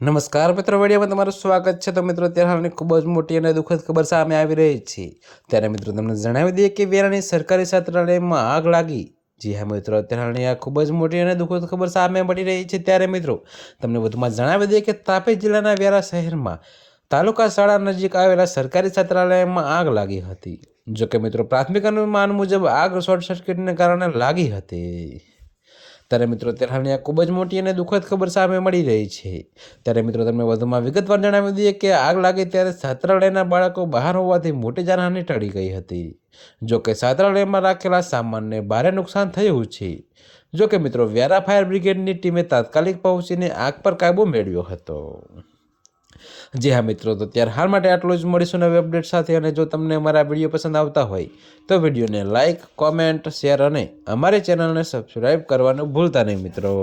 નમસ્કાર મિત્રો, વિડીયોમાં તમારું સ્વાગત છે। તો મિત્રો, અત્યારે હાલની ખૂબ જ મોટી અને દુઃખદ ખબર સામે આવી રહી છે। ત્યારે મિત્રો તમને જણાવી દઈએ કે વેરાની સરકારી છાત્રાલયમાં આગ લાગી। જી હા મિત્રો, અત્યારે હાલની આ ખૂબ જ મોટી અને દુઃખદ ખબર સામે મળી રહી છે। ત્યારે મિત્રો તમને વધુમાં જણાવી દઈએ કે તાપી જિલ્લાના વેરા શહેરમાં તાલુકા શાળા નજીક આવેલા સરકારી છાત્રાલયમાં આગ લાગી હતી। જોકે મિત્રો પ્રાથમિક અનુમાન મુજબ આગ શોર્ટ સર્કિટને કારણે લાગી હતી। ત્યારે મિત્રો અત્યારે હાલની આ ખૂબ જ મોટી અને દુઃખદ ખબર સામે મળી રહી છે। ત્યારે મિત્રો તમને વધુમાં વિગતવાર જણાવી દઈએ કે આગ લાગી ત્યારે છાત્રાલયના બાળકો બહાર હોવાથી મોટી જાનહાનિ ટળી ગઈ હતી। જોકે છાત્રાલયમાં રાખેલા સામાનને ભારે નુકસાન થયું છે। જોકે મિત્રો વેરા ફાયર બ્રિગેડની ટીમે તાત્કાલિક પહોંચીને આગ પર કાબુ મેળવ્યો હતો। જી હા મિત્રો, તો ત્યારે હાલ માટે આટલું જ। મળીશું નવી અપડેટ સાથે। અને જો તમને અમારા વિડીયો પસંદ આવતા હોય તો વિડીયોને લાઇક, કોમેન્ટ, શેર અને અમારી ચેનલને સબસ્ક્રાઈબ કરવાનું ભૂલતા નહીં મિત્રો।